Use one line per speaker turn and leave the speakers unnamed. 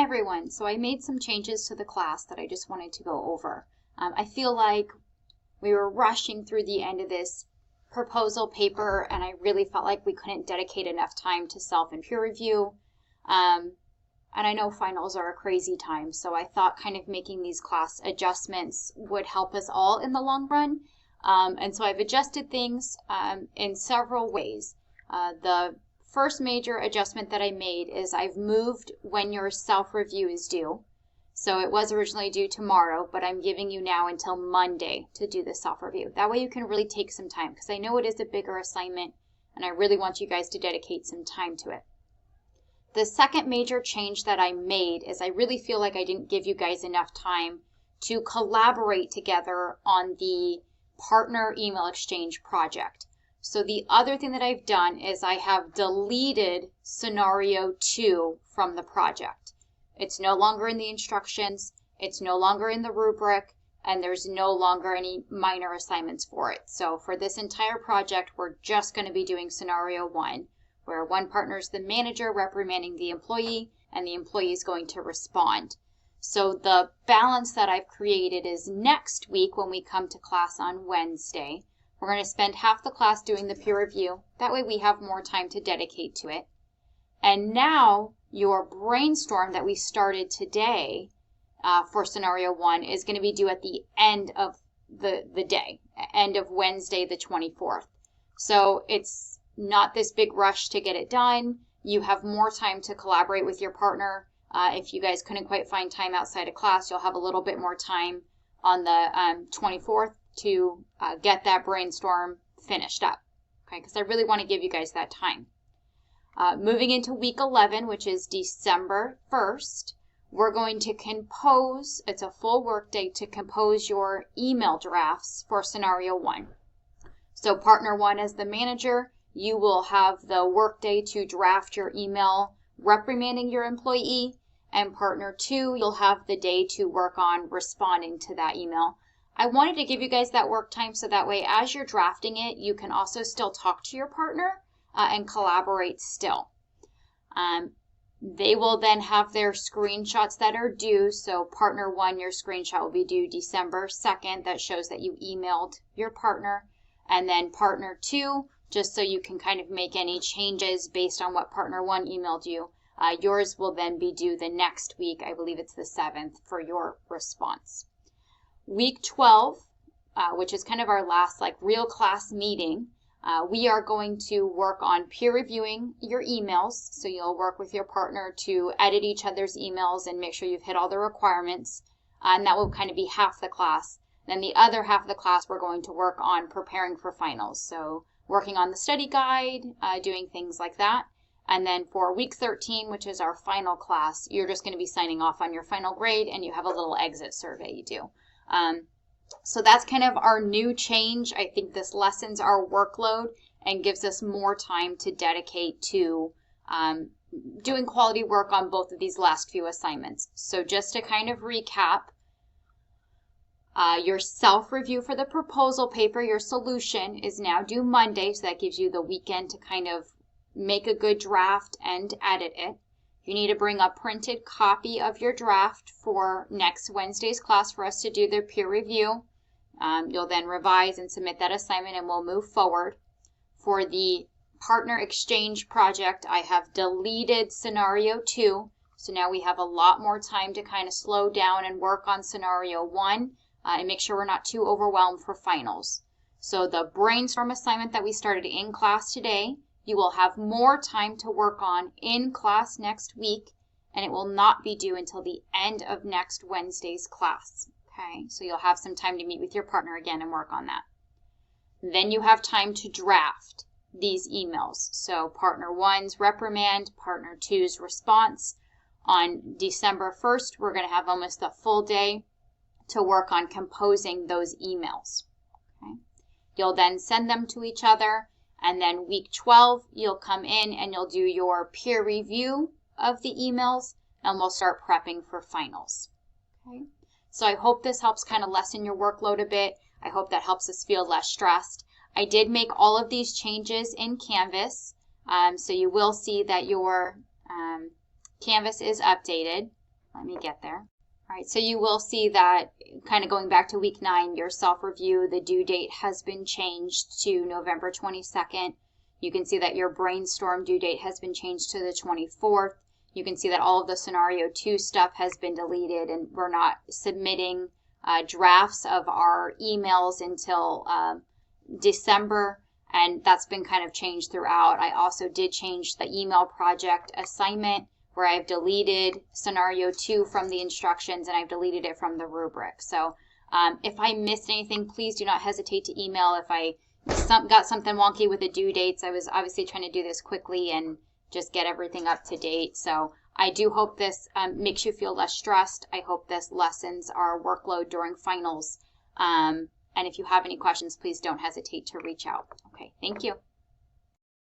everyone. So I made some changes to the class that I just wanted to go over. I feel like we were rushing through the end of this proposal paper, and I really felt like we couldn't dedicate enough time to self and peer review. And I know finals are a crazy time, so I thought kind of making these class adjustments would help us all in the long run. And so I've adjusted things in several ways. The first major adjustment that I made is I've moved when your self-review is due. So it was originally due tomorrow, but I'm giving you now until Monday to do the self-review. That way you can really take some time, because I know it is a bigger assignment, and I really want you guys to dedicate some time to it. The second major change that I made is I really feel like I didn't give you guys enough time to collaborate together on the partner email exchange project. So the other thing that I've done is I have deleted scenario 2 from the project. It's no longer in the instructions, it's no longer in the rubric, and there's no longer any minor assignments for it. So for this entire project, we're just going to be doing scenario 1, where one partner is the manager reprimanding the employee, and the employee is going to respond. So the balance that I've created is next week when we come to class on Wednesday, we're going to spend half the class doing the peer review. That way we have more time to dedicate to it. And now your brainstorm that we started today for scenario 1 is going to be due at the end of the day, end of Wednesday the 24th. So it's not this big rush to get it done. You have more time to collaborate with your partner. If you guys couldn't quite find time outside of class, you'll have a little bit more time on the 24th to get that brainstorm finished up, okay? Because I really want to give you guys that time. Moving into week 11, which is December 1st, we're going to compose, it's a full work day to compose your email drafts for scenario 1. So partner 1 as the manager, you will have the work day to draft your email reprimanding your employee, and partner 2, you'll have the day to work on responding to that email. I wanted to give you guys that work time so that way as you're drafting it, you can also still talk to your partner and collaborate still. They will then have their screenshots that are due. So partner 1, your screenshot will be due December 2nd. That shows that you emailed your partner. And then partner 2, just so you can kind of make any changes based on what partner 1 emailed you. Yours will then be due the next week. I believe it's the 7th for your response. Week 12, which is kind of our last real class meeting, we are going to work on peer reviewing your emails. So you'll work with your partner to edit each other's emails and make sure you've hit all the requirements. And that will kind of be half the class. Then the other half of the class, we're going to work on preparing for finals. So working on the study guide, doing things like that. And then for week 13, which is our final class, you're just going to be signing off on your final grade, and you have a little exit survey you do. So that's kind of our new change. I think this lessens our workload and gives us more time to dedicate to doing quality work on both of these last few assignments. So just to kind of recap, your self-review for the proposal paper, your solution, is now due Monday, so that gives you the weekend to kind of make a good draft and edit it. You need to bring a printed copy of your draft for next Wednesday's class for us to do their peer review. You'll then revise and submit that assignment, and we'll move forward. For the partner exchange project, I have deleted scenario 2. So now we have a lot more time to kind of slow down and work on scenario 1 and make sure we're not too overwhelmed for finals. So the brainstorm assignment that we started in class today, you will have more time to work on in class next week, and it will not be due until the end of next Wednesday's class. Okay, so you'll have some time to meet with your partner again and work on that. Then you have time to draft these emails. So partner 1's reprimand, partner 2's response. On December 1st, we're going to have almost a full day to work on composing those emails. Okay, you'll then send them to each other. And then week 12, you'll come in and you'll do your peer review of the emails, and we'll start prepping for finals. Okay, so I hope this helps kind of lessen your workload a bit. I hope that helps us feel less stressed. I did make all of these changes in Canvas, so you will see that your Canvas is updated. Let me get there. All right, so you will see that kind of going back to week 9, your self-review, the due date has been changed to November 22nd. You can see that your brainstorm due date has been changed to the 24th. You can see that all of the scenario 2 stuff has been deleted, and we're not submitting drafts of our emails until December, and that's been kind of changed throughout. I also did change the email project assignment, where I've deleted scenario 2 from the instructions and I've deleted it from the rubric. So if I missed anything, please do not hesitate to email. If I got something wonky with the due dates, I was obviously trying to do this quickly and just get everything up to date. So I do hope this makes you feel less stressed. I hope this lessens our workload during finals. And if you have any questions, please don't hesitate to reach out. Okay, thank you.